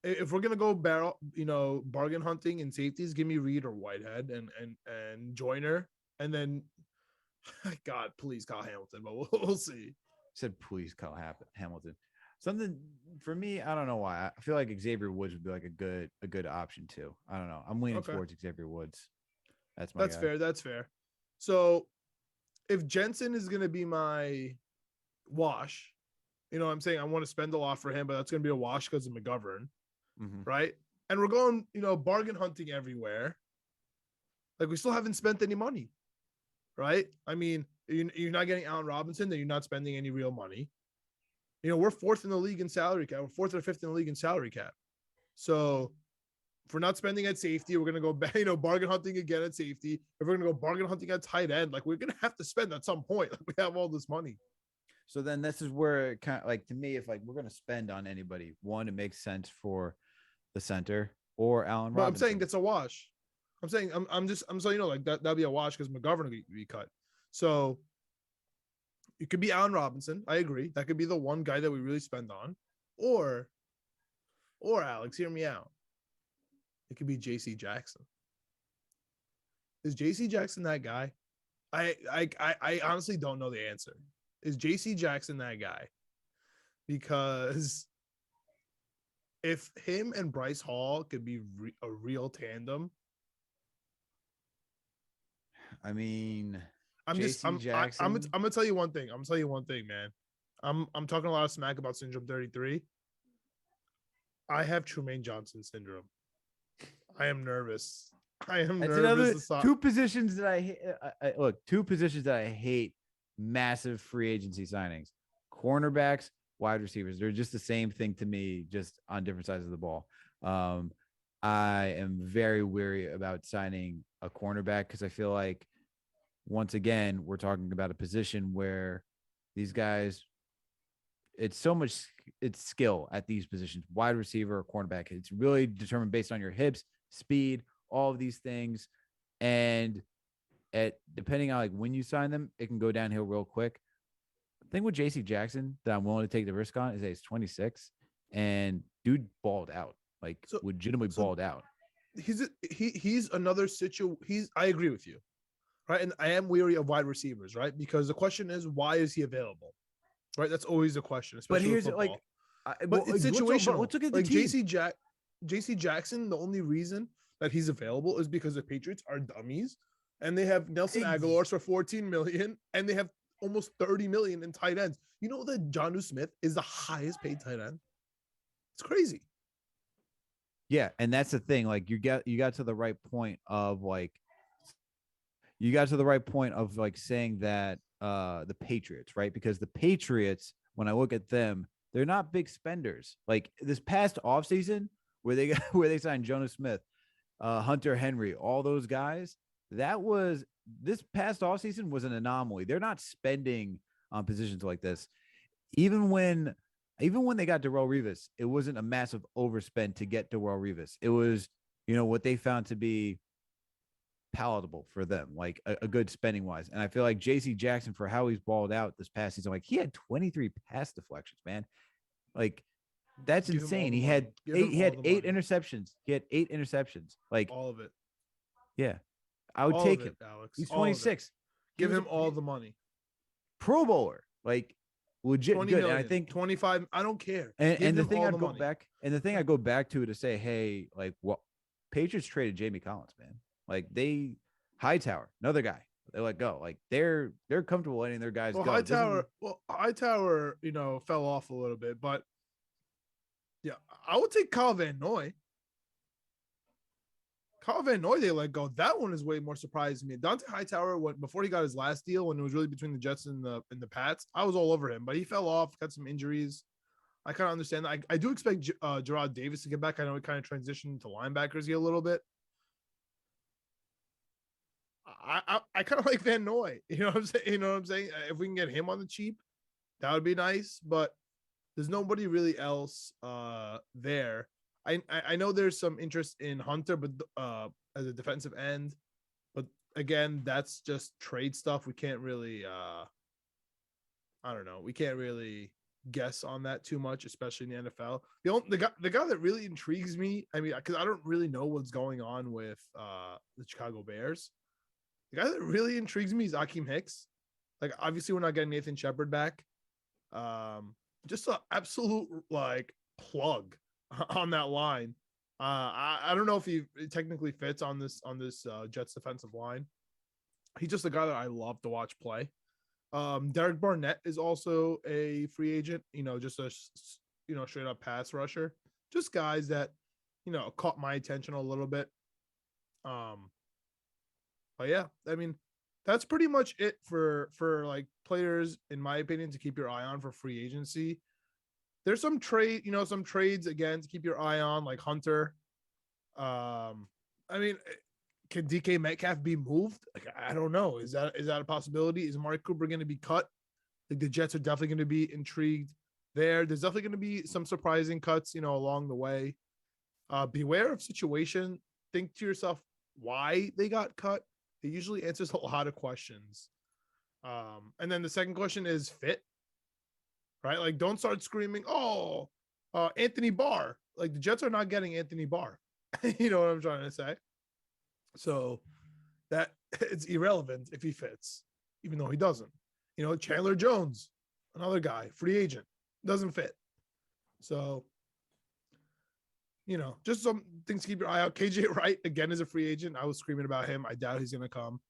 If we're gonna go bargain hunting and safeties, give me Reed or Whitehead and Joyner, and then, God, please Kyle Hamilton, but we'll see. I said please Kyle Hamilton. Something for me, I don't know why. I feel like Xavier Woods would be like a good option too. I don't know. I'm leaning towards Xavier Woods. That's guy. Fair. That's fair. So if Jensen is gonna be my wash, I'm saying I want to spend a lot for him, but that's gonna be a wash because of McGovern. Mm-hmm. Right. And we're going, bargain hunting everywhere. Like we still haven't spent any money. Right. I mean, you're not getting Allen Robinson, then you're not spending any real money. We're fourth in the league in salary cap. We're fourth or fifth in the league in salary cap. So if we're not spending at safety, we're going to go back, bargain hunting again at safety. If we're going to go bargain hunting at tight end, like we're going to have to spend at some point. Like we have all this money. So then this is where it kind of like, to me, if like we're going to spend on anybody, one, it makes sense for the center or Allen Robinson. I'm saying that's a wash. I'm saying I'm saying like that'd be a wash because McGovern would be cut. So it could be Allen Robinson. I agree. That could be the one guy that we really spend on. Or Alex, hear me out. It could be JC Jackson. Is JC Jackson that guy? I honestly don't know the answer. Is JC Jackson that guy? Because if him and Bryce Hall could be a real tandem, I mean, I'm gonna tell you one thing. I'm gonna tell you one thing, man. I'm talking a lot of smack about Syndrome 33. I have Trumaine Johnson syndrome. I am nervous. Nervous. Two positions that I look. Two positions that I hate. Massive free agency signings: cornerbacks, wide receivers. They're just the same thing to me, just on different sides of the ball. I am very weary about signing a cornerback because I feel like, once again, we're talking about a position where these guys, it's skill at these positions, wide receiver or cornerback. It's really determined based on your hips, speed, all of these things. And depending on like when you sign them, it can go downhill real quick. The thing with JC Jackson that I'm willing to take the risk on is that he's 26 and dude balled out, legitimately balled out. He's another situation. I agree with you. Right. And I am weary of wide receivers, right? Because the question is, why is he available? Right. That's always the question. But here's like, it's situational. Let's look at the like team. JC Jackson, the only reason that he's available is because the Patriots are dummies and they have Nelson Aguilar for $14 million and they have almost $30 million in tight ends. You know that Jonnu Smith is the highest paid tight end? It's crazy. Yeah, and that's the thing. Like you got to the right point of saying that the Patriots, right? Because the Patriots, when I look at them, they're not big spenders. Like this past offseason where they signed Jonas Smith, Hunter Henry, all those guys, this past offseason was an anomaly. They're not spending on positions like this. Even when they got Darrelle Revis, it wasn't a massive overspend to get Darrelle Revis. It was, what they found to be palatable for them, like a good spending wise. And I feel like JC Jackson, for how he's balled out this past season, like he had 23 pass deflections, man. Like that's insane. He had 8 interceptions. He had 8 interceptions. Like all of it. Yeah. I would take him. Alex. He's 26. Give him all the money. Pro Bowler. Like legit 20 good. million, And I think 25. I don't care. and the them thing all I'd the go money. back and the thing I go back to say, hey, like what Patriots traded Jamie Collins, man. Like they Hightower, another guy. They let go. Like they're comfortable letting their guys Well, go. Hightower, fell off a little bit, but yeah, I would take Kyle Van Noy. Kyle Van Noy, they let go. That one is way more surprising to me. Dante Hightower, before he got his last deal, when it was really between the Jets and the Pats, I was all over him, but he fell off, got some injuries. I kind of understand that. I do expect Gerard Davis to get back. I know he kind of transitioned to linebackers here a little bit. I kind of like Van Noy. You know what I'm saying? If we can get him on the cheap, that would be nice. But there's nobody really else there. I know there's some interest in Hunter, but as a defensive end. But again, that's just trade stuff. We can't really I don't know. We can't really guess on that too much, especially in the NFL. The guy that really intrigues me, I mean, because I don't really know what's going on with the Chicago Bears. The guy that really intrigues me is Akeem Hicks. Like, obviously, we're not getting Nathan Shepard back. Just an absolute like plug on that line. I don't know if he technically fits on this Jets defensive line. He's just a guy that I love to watch play. Derek Barnett is also a free agent. Just a straight up pass rusher. Just guys that caught my attention a little bit. But yeah, I mean, that's pretty much it for like players, in my opinion, to keep your eye on for free agency. There's some trades again to keep your eye on, like Hunter. I mean, can DK Metcalf be moved? Like, I don't know. Is that a possibility? Is Amari Cooper going to be cut? Like, the Jets are definitely going to be intrigued there. There's definitely going to be some surprising cuts, along the way. Beware of situation. Think to yourself why they got cut. It usually answers a lot of questions. And then the second question is fit, right? Like, don't start screaming, oh, Anthony Barr. Like, the Jets are not getting Anthony Barr. You know what I'm trying to say? So that it's irrelevant if he fits, even though he doesn't. Chandler Jones, another guy, free agent, doesn't fit. So, just some things to keep your eye out. KJ Wright, again, is a free agent. I was screaming about him. I doubt he's going to come.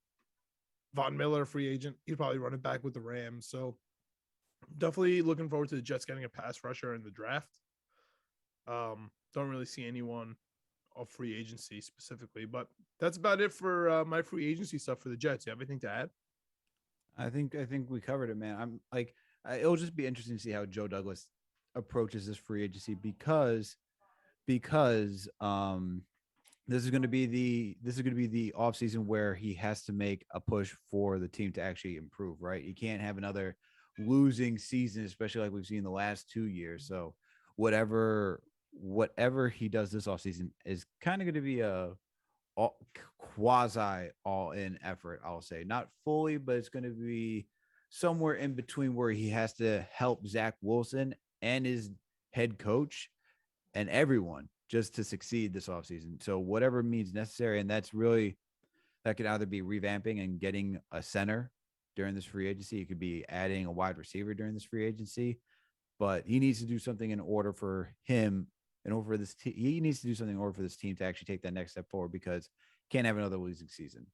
Von Miller, free agent. He'd probably run it back with the Rams. So definitely looking forward to the Jets getting a pass rusher in the draft. Don't really see anyone of free agency specifically, but that's about it for my free agency stuff for the Jets. You have anything to add? I think we covered it, man. I'm like, it'll just be interesting to see how Joe Douglas approaches this free agency because this is going to be the offseason where he has to make a push for the team to actually improve, right? You can't have another losing season, especially like we've seen the last 2 years. So whatever he does this offseason is kind of going to be a quasi all-in effort, I'll say. Not fully, but it's going to be somewhere in between where he has to help Zach Wilson and his head coach and everyone just to succeed this offseason. So whatever means necessary, and that could either be revamping and getting a center during this free agency. It could be adding a wide receiver during this free agency, but he needs to do something in order for him, he needs to do something in order for this team to actually take that next step forward, because can't have another losing season.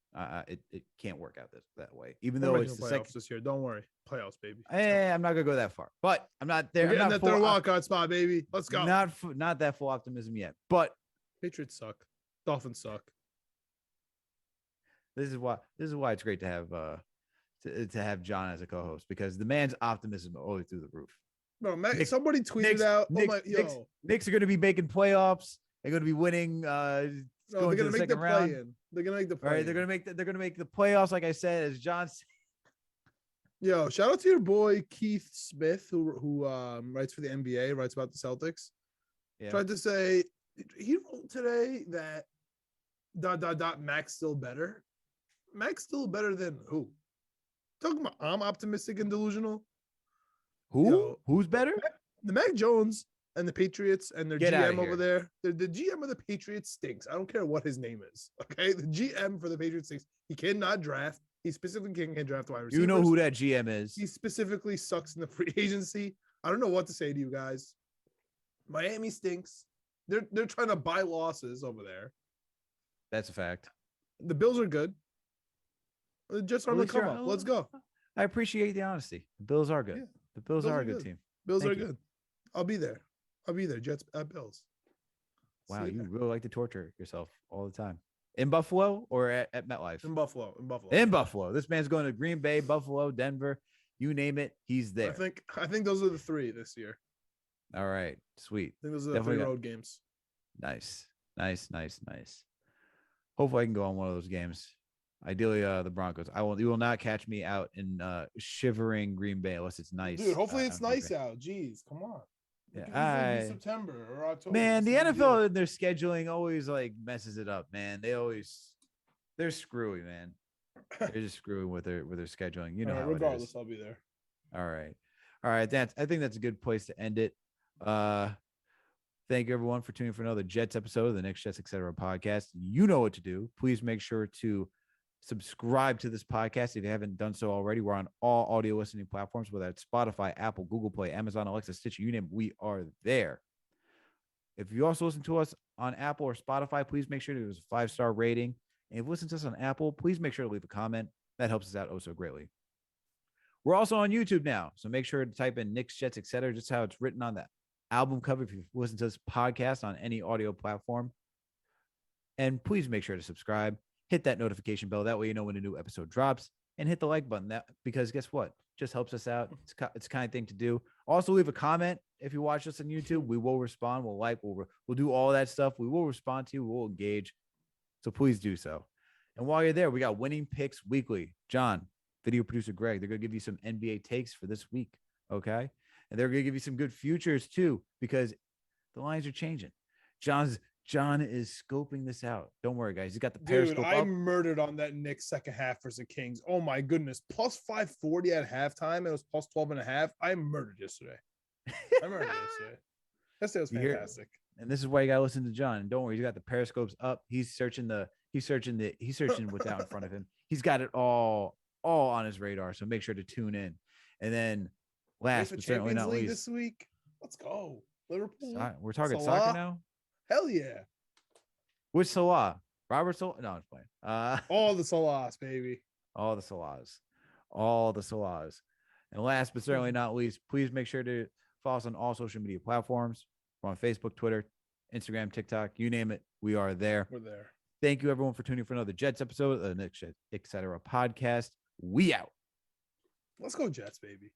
It can't work out that way. Even though it's the playoffs this year, don't worry, playoffs, baby. I'm not gonna go that far, but I'm not there. We're getting that third wild card spot, baby. Let's go. Not that full optimism yet, but Patriots suck. Dolphins suck. This is why it's great to have John as a co-host, because the man's optimism is always through the roof. Bro, somebody tweeted out. Knicks are going to be making playoffs. They're going to be winning. They're going to make the play in. They're going to make the play. Right, they're going to make the playoffs. Like I said, as John said. Yo, shout out to your boy Keith Smith, who writes for the NBA, writes about the Celtics. Yeah. Tried to say he wrote today that ... Mac's still better. Mac's still better than who? Talking about I'm optimistic and delusional. Who's better? The Mac Jones and the Patriots and their GM over there. The GM of the Patriots stinks. I don't care what his name is. Okay, the GM for the Patriots stinks. He cannot draft. He specifically can't draft wide receivers. You know who that GM is. He specifically sucks in the free agency. I don't know what to say to you guys. Miami stinks. They're trying to buy losses over there. That's a fact. The Bills are good. The Jets are on the come up. Let's go. I appreciate the honesty. The Bills are good. Yeah. The Bills are a good team. Bills are good. I'll be there. Jets at Bills. Wow, you really like to torture yourself all the time. In Buffalo or at MetLife? In Buffalo. In Buffalo. This man's going to Green Bay, Buffalo, Denver. You name it, he's there. I think those are the three this year. All right, sweet. I think those are the 3 road games. Nice. Hopefully I can go on one of those games. Ideally, the Broncos. You will not catch me out in shivering Green Bay unless it's nice. Dude, hopefully it's nice out. Jeez, come on. Yeah, September or October. Man, the NFL and their scheduling always like messes it up, man. They're screwy, man. They're just screwing with their scheduling. You know how regardless, it is. I'll be there. All right. I think that's a good place to end it. Thank you everyone for tuning in for another Jets episode of the Next Jets Etc. podcast. You know what to do. Please make sure to subscribe to this podcast if you haven't done so already. We're on all audio listening platforms, whether it's Spotify, Apple, Google Play, Amazon, Alexa, Stitcher, you name it, we are there. If you also listen to us on Apple or Spotify, please make sure to give us a 5-star rating. And if you listen to us on Apple, please make sure to leave a comment. That helps us out oh so greatly. We're also on YouTube now, so make sure to type in Knicks, Jets, etc., just how it's written on that album cover if you listen to this podcast on any audio platform. And please make sure to subscribe. Hit that notification bell. That way you know when a new episode drops. And hit the like button. Because guess what? Just helps us out. It's a kind of thing to do. Also, leave a comment if you watch us on YouTube. We will respond. We'll like. We'll do all that stuff. We will respond to you. We'll engage. So please do so. And while you're there, we got winning picks weekly. John, video producer Greg, they're going to give you some NBA takes for this week. Okay. And they're going to give you some good futures too, because the lines are changing. John is scoping this out. Don't worry, guys. He's got the Periscope up. I murdered on that Knicks second half versus the Kings. Oh my goodness. Plus 540 at halftime. It was plus 12.5. I murdered yesterday. Yesterday was fantastic. And this is why you gotta listen to John. And don't worry, he's got the Periscopes up. He's searching what's out in front of him. He's got it all on his radar. So make sure to tune in. And then last but certainly not least, this week. Let's go. Liverpool. We're talking soccer now. Hell yeah. Which Salah? Robert Salah? No, I'm playing. All the Salahs, baby. All the Salahs. And last but certainly not least, please make sure to follow us on all social media platforms. We're on Facebook, Twitter, Instagram, TikTok, you name it. We are there. We're there. Thank you, everyone, for tuning in for another Jets episode of the Next Jets Etc. podcast. We out. Let's go, Jets, baby.